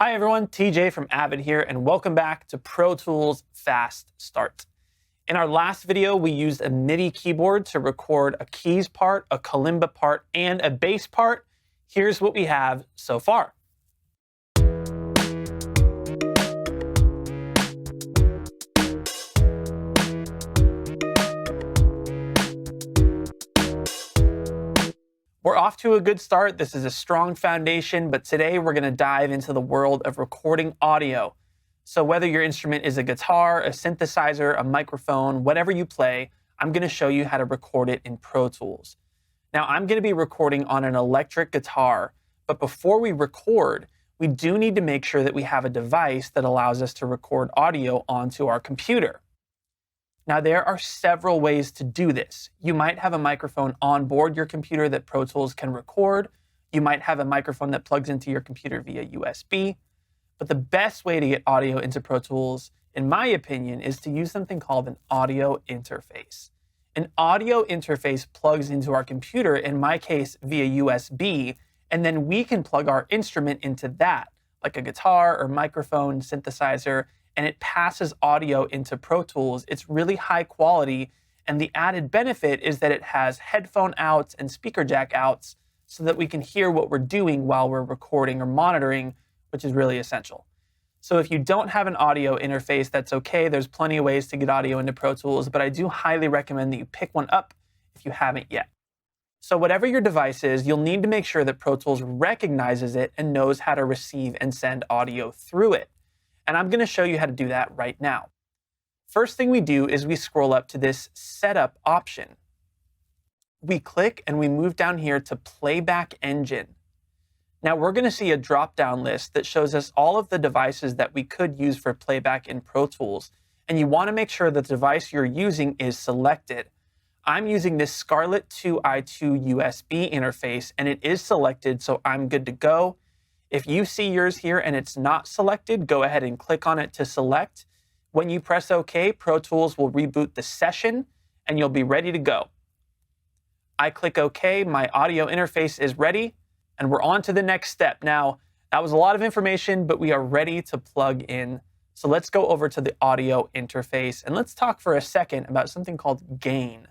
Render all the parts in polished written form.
Hi everyone, TJ from Avid here, and welcome back to Pro Tools Fast Start. In our last video, we used a MIDI keyboard to record a keys part, a kalimba part, and a bass part. Here's what we have so far. We're off to a good start. This is a strong foundation, but today we're going to dive into the world of recording audio. So whether your instrument is a guitar, a synthesizer, a microphone, whatever you play, I'm going to show you how to record it in Pro Tools. Now, I'm going to be recording on an electric guitar, but before we record, we do need to make sure that we have a device that allows us to record audio onto our computer. Now, there are several ways to do this. You might have a microphone on board your computer that Pro Tools can record. You might have a microphone that plugs into your computer via USB. But the best way to get audio into Pro Tools, in my opinion, is to use something called an audio interface. An audio interface plugs into our computer, in my case, via USB, and then we can plug our instrument into that, like a guitar or microphone, synthesizer, and it passes audio into Pro Tools. It's really high quality, and the added benefit is that it has headphone outs and speaker jack outs so that we can hear what we're doing while we're recording or monitoring, which is really essential. So if you don't have an audio interface, that's okay. There's plenty of ways to get audio into Pro Tools, but I do highly recommend that you pick one up if you haven't yet. So whatever your device is, you'll need to make sure that Pro Tools recognizes it and knows how to receive and send audio through it. And I'm going to show you how to do that right now. First thing we do is we scroll up to this setup option. We click and we move down here to playback engine. Now we're going to see a drop-down list that shows us all of the devices that we could use for playback in Pro Tools. And you want to make sure the device you're using is selected. I'm using this Scarlett 2i2 USB interface, and it is selected, so I'm good to go. If you see yours here and it's not selected, go ahead and click on it to select. When you press OK, Pro Tools will reboot the session and you'll be ready to go. I click OK, my audio interface is ready, and we're on to the next step. Now, that was a lot of information, but we are ready to plug in. So let's go over to the audio interface and let's talk for a second about something called gain.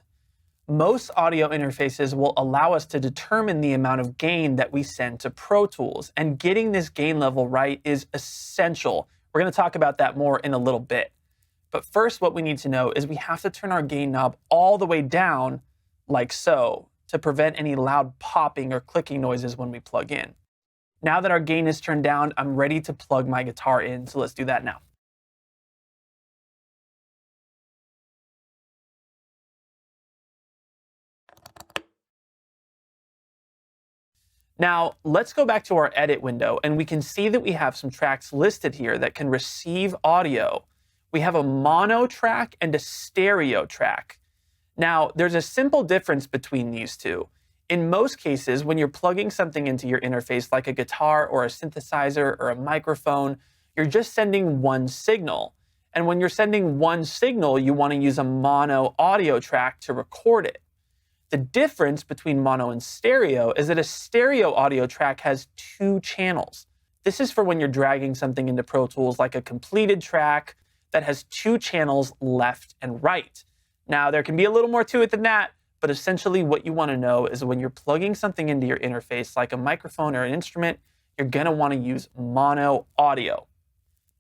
Most audio interfaces will allow us to determine the amount of gain that we send to Pro Tools, and getting this gain level right is essential. We're going to talk about that more in a little bit. But first, what we need to know is we have to turn our gain knob all the way down, like so, to prevent any loud popping or clicking noises when we plug in. Now that our gain is turned down, I'm ready to plug my guitar in, so let's do that now. Now, let's go back to our edit window, and we can see that we have some tracks listed here that can receive audio. We have a mono track and a stereo track. Now, there's a simple difference between these two. In most cases, when you're plugging something into your interface, like a guitar or a synthesizer or a microphone, you're just sending one signal. And when you're sending one signal, you want to use a mono audio track to record it. The difference between mono and stereo is that a stereo audio track has two channels. This is for when you're dragging something into Pro Tools, like a completed track that has two channels left and right. Now, there can be a little more to it than that, but essentially what you want to know is when you're plugging something into your interface, like a microphone or an instrument, you're going to want to use mono audio.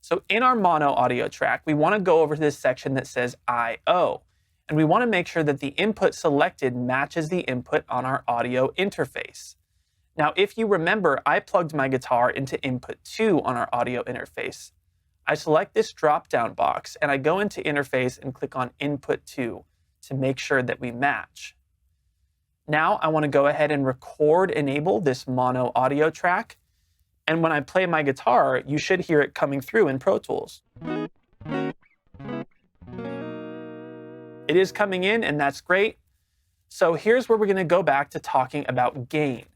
So in our mono audio track, we want to go over to this section that says I/O. And we want to make sure that the input selected matches the input on our audio interface. Now, if you remember, I plugged my guitar into input 2 on our audio interface. I select this drop-down box, and I go into interface and click on input 2 to make sure that we match. Now, I want to go ahead and enable this mono audio track. And when I play my guitar, you should hear it coming through in Pro Tools. It is coming in, and that's great. So here's where we're going to go back to talking about gain.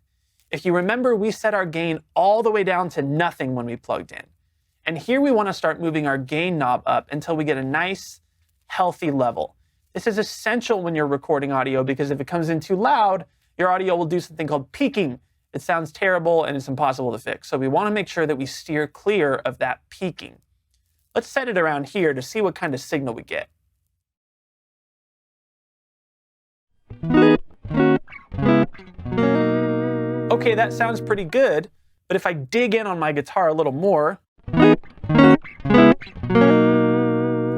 If you remember, we set our gain all the way down to nothing when we plugged in. And here we want to start moving our gain knob up until we get a nice, healthy level. This is essential when you're recording audio because if it comes in too loud, your audio will do something called peaking, it sounds terrible and it's impossible to fix. So we want to make sure that we steer clear of that peaking. Let's set it around here to see what kind of signal we get. Okay, that sounds pretty good, but if I dig in on my guitar a little more,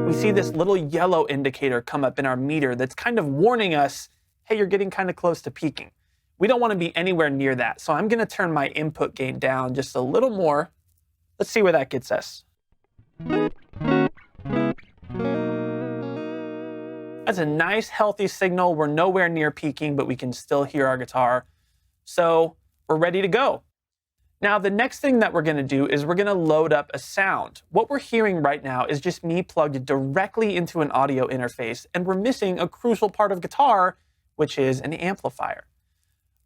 we see this little yellow indicator come up in our meter that's kind of warning us, hey, you're getting kind of close to peaking. We don't want to be anywhere near that, so I'm going to turn my input gain down just a little more. Let's see where that gets us. That's a nice, healthy signal. We're nowhere near peaking, but we can still hear our guitar. So we're ready to go. Now, the next thing that we're going to do is we're going to load up a sound. What we're hearing right now is just me plugged directly into an audio interface, and we're missing a crucial part of guitar, which is an amplifier.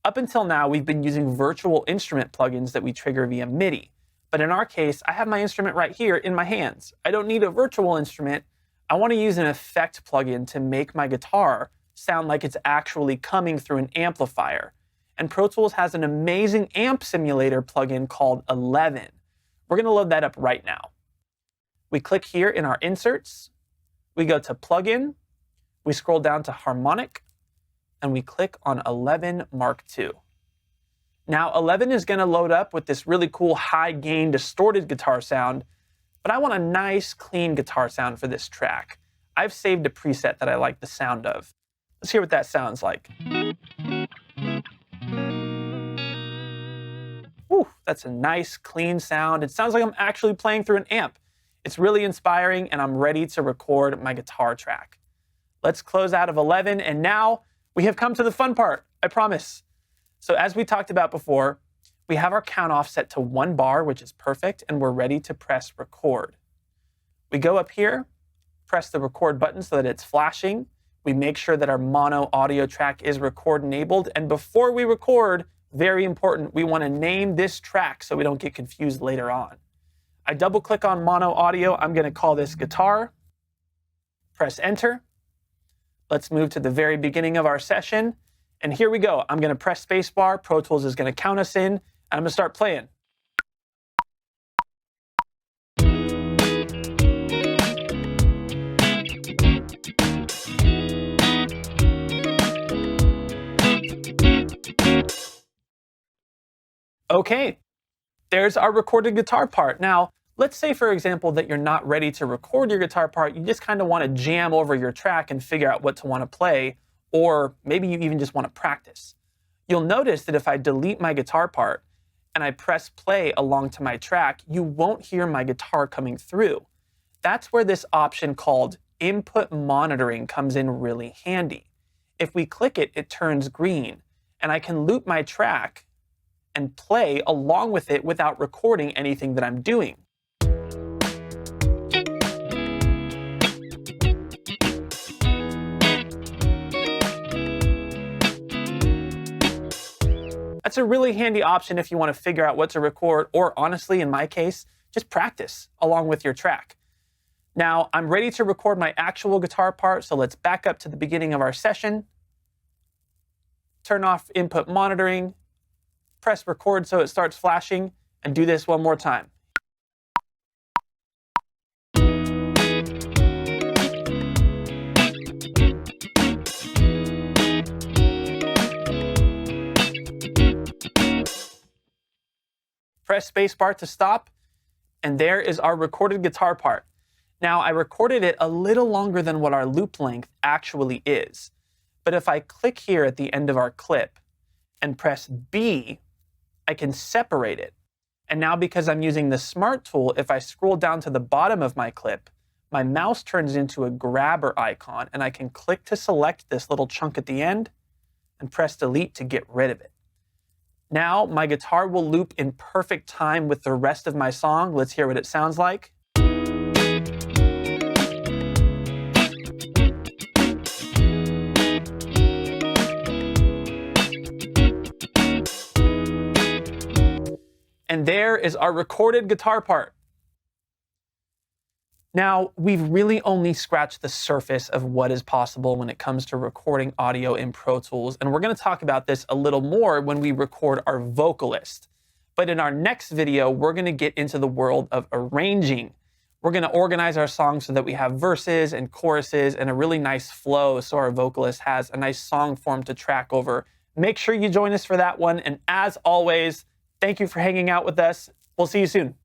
Up until now, we've been using virtual instrument plugins that we trigger via MIDI. But in our case, I have my instrument right here in my hands. I don't need a virtual instrument. I want to use an effect plugin to make my guitar sound like it's actually coming through an amplifier. And Pro Tools has an amazing amp simulator plugin called 11. We're going to load that up right now. We click here in our inserts. We go to plugin. We scroll down to harmonic. And we click on 11 Mark II. Now 11 is going to load up with this really cool high gain distorted guitar sound, but I want a nice clean guitar sound for this track. I've saved a preset that I like the sound of. Let's hear what that sounds like. Whew, that's a nice clean sound. It sounds like I'm actually playing through an amp. It's really inspiring, and I'm ready to record my guitar track. Let's close out of 11, and now we have come to the fun part, I promise. So as we talked about before, we have our count off set to 1 bar, which is perfect, and we're ready to press record. We go up here, press the record button so that it's flashing. We make sure that our mono audio track is record enabled, and before we record, very important, we want to name this track so we don't get confused later on. I double click on mono audio. I'm going to call this guitar. Press enter. Let's move to the very beginning of our session. And here we go. I'm going to press spacebar. Pro Tools is going to count us in. And I'm going to start playing. Okay, there's our recorded guitar part. Now, let's say, for example, that you're not ready to record your guitar part. You just kind of want to jam over your track and figure out what to want to play. Or maybe you even just want to practice. You'll notice that if I delete my guitar part and I press play along to my track, you won't hear my guitar coming through. That's where this option called input monitoring comes in really handy. If we click it, it turns green, and I can loop my track and play along with it without recording anything that I'm doing. That's a really handy option if you want to figure out what to record, or honestly, in my case, just practice along with your track. Now, I'm ready to record my actual guitar part, so let's back up to the beginning of our session. Turn off input monitoring, press record so it starts flashing, and do this one more time. Press spacebar to stop, and there is our recorded guitar part. Now, I recorded it a little longer than what our loop length actually is. But if I click here at the end of our clip and press B, I can separate it. And now, because I'm using the Smart tool, if I scroll down to the bottom of my clip, my mouse turns into a grabber icon, and I can click to select this little chunk at the end and press delete to get rid of it. Now, my guitar will loop in perfect time with the rest of my song. Let's hear what it sounds like. And there is our recorded guitar part. Now, we've really only scratched the surface of what is possible when it comes to recording audio in Pro Tools, and we're going to talk about this a little more when we record our vocalist. But in our next video, we're going to get into the world of arranging. We're going to organize our songs so that we have verses and choruses and a really nice flow so our vocalist has a nice song form to track over. Make sure you join us for that one, and as always, thank you for hanging out with us. We'll see you soon.